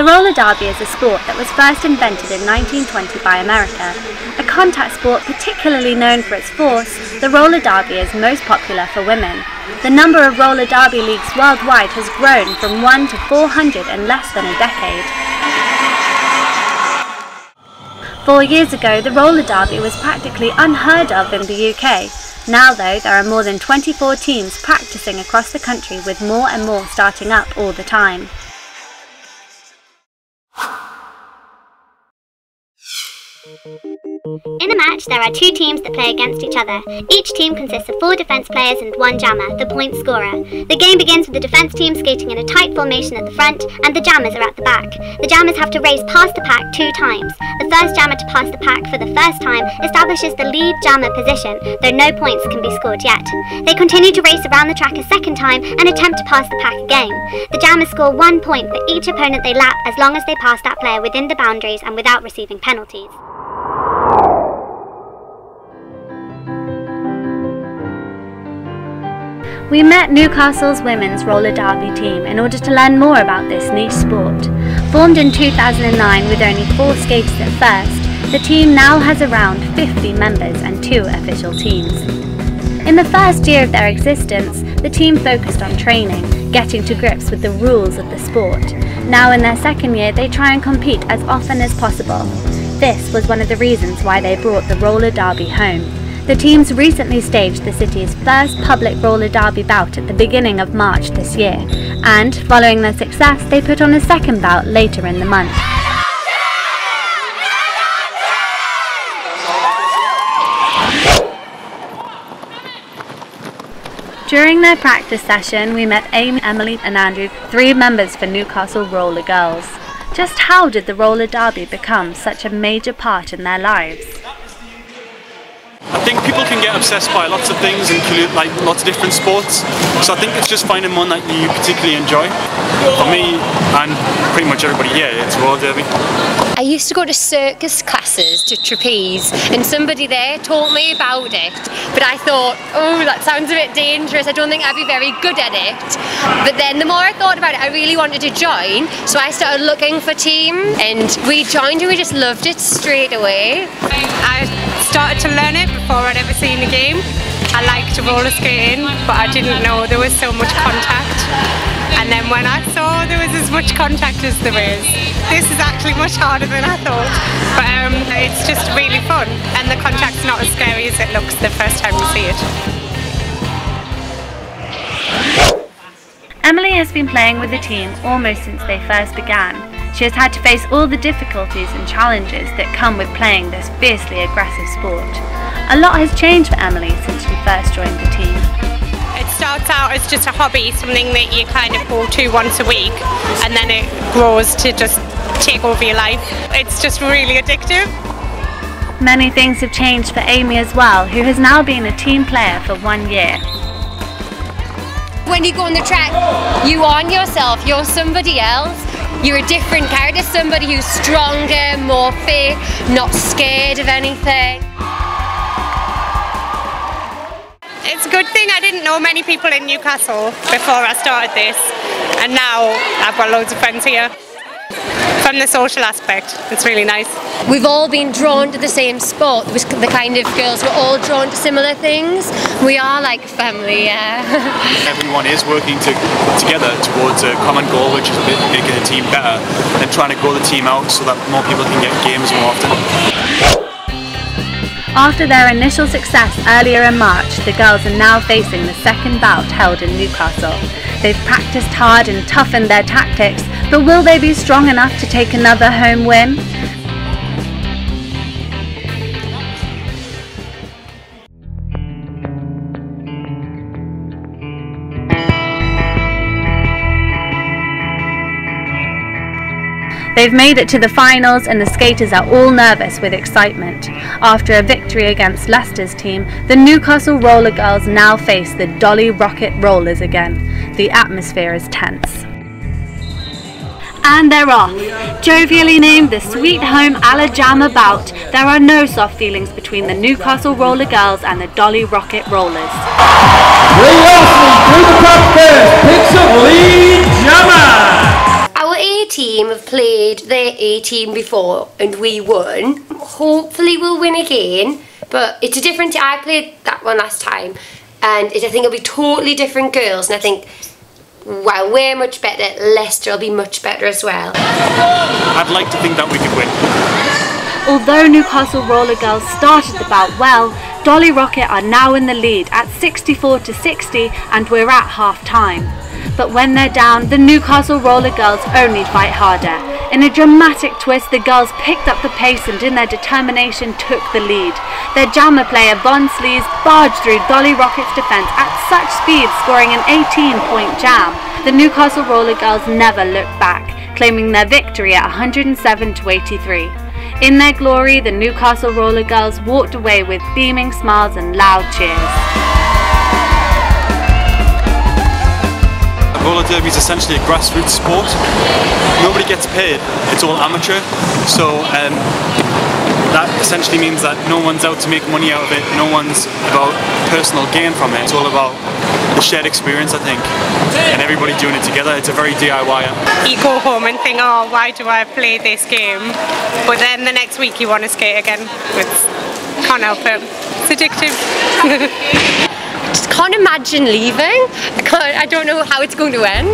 roller derby is a sport that was first invented in 1920 by America. A contact sport particularly known for its force, the roller derby is most popular for women. The number of roller derby leagues worldwide has grown from 1 to 400 in less than a decade. 4 years ago, the roller derby was practically unheard of in the UK. Now though, there are more than 24 teams practicing across the country, with more and more starting up all the time. In a match, there are 2 teams that play against each other. Each team consists of 4 defence players and 1 jammer, the point scorer. The game begins with the defence team skating in a tight formation at the front, and the jammers are at the back. The jammers have to race past the pack 2 times. The first jammer to pass the pack for the first time establishes the lead jammer position, though no points can be scored yet. They continue to race around the track a second time and attempt to pass the pack again. The jammers score 1 point for each opponent they lap, as long as they pass that player within the boundaries and without receiving penalties. We met Newcastle's women's roller derby team in order to learn more about this niche sport. Formed in 2009 with only 4 skaters at first, the team now has around 50 members and 2 official teams. In the first year of their existence, the team focused on training, getting to grips with the rules of the sport. Now in their second year, they try and compete as often as possible. This was one of the reasons why they brought the roller derby home. The teams recently staged the city's first public roller derby bout at the beginning of March this year, and following their success, they put on a second bout later in the month. During their practice session, we met Amy, Emily and Andrew, 3 members for Newcastle Roller Girls. Just how did the roller derby become such a major part in their lives? I think people can get obsessed by lots of things, including like lots of different sports. So I think it's just finding one that you particularly enjoy. For me and pretty much everybody here, it's roller derby. I used to go to circus classes, to trapeze, and somebody there taught me about it. But I thought, oh, that sounds a bit dangerous. I don't think I'd be very good at it. But then the more I thought about it, I really wanted to join. So I started looking for teams, and we joined and we just loved it straight away. I started to learn it before I'd ever seen the game. I liked roller skating, but I didn't know there was so much contact. And then when I saw there was as much contact as there is, this is actually much harder than I thought. But it's just really fun, and the contact's not as scary as it looks the first time you see it. Emily has been playing with the team almost since they first began. She has had to face all the difficulties and challenges that come with playing this fiercely aggressive sport. A lot has changed for Emily since she first joined the team. It starts out as just a hobby, something that you kind of go to once a week, and then it grows to just take over your life. It's just really addictive. Many things have changed for Amy as well, who has now been a team player for 1 year. When you go on the track, you aren't yourself, you're somebody else. You're a different character, somebody who's stronger, more fit, not scared of anything. It's a good thing I didn't know many people in Newcastle before I started this, and now I've got loads of friends here. From the social aspect, it's really nice. We've all been drawn to the same sport. The kind of girls, we're all drawn to similar things. We are like family, yeah. Everyone is working together towards a common goal, which is making the team better, and trying to grow the team out so that more people can get games more often. After their initial success earlier in March, the girls are now facing the second bout held in Newcastle. They've practiced hard and toughened their tactics, but will they be strong enough to take another home win? They've made it to the finals, and the skaters are all nervous with excitement. After a victory against Leicester's team, the Newcastle Roller Girls now face the Dolly Rocket Rollers again. The atmosphere is tense. And they're off. Jovially named the Sweet Home Alajama Bout, there are no soft feelings between the Newcastle Roller Girls and the Dolly Rocket Rollers. Lee Austin through the top first, picks up lead jammer. Our A team have played played the A team before and we won. Hopefully we'll win again, but it's a different team. I played that one last time and I think it'll be totally different girls, and I think while we're much better, Leicester will be much better as well. I'd like to think that we could win. Although Newcastle Roller Girls started the bout well, Dolly Rocket are now in the lead at 64-60 and we're at half time. But when they're down, the Newcastle Roller Girls only fight harder. In a dramatic twist, the girls picked up the pace and in their determination took the lead. Their jammer player Bon Sleaze barged through Dolly Rocket's defence at such speed, scoring an 18-point jam. The Newcastle Roller Girls never looked back, claiming their victory at 107-83. In their glory, the Newcastle Roller Girls walked away with beaming smiles and loud cheers. Roller derby is essentially a grassroots sport. Nobody gets paid, it's all amateur. So that essentially means that no one's out to make money out of it, no one's about personal gain from it. It's all about the shared experience, I think, and everybody doing it together. It's a very DIY. You go home and think, oh, why do I play this game? But then the next week you want to skate again. Can't help it. It's addictive. I just can't imagine leaving. I don't know how it's going to end.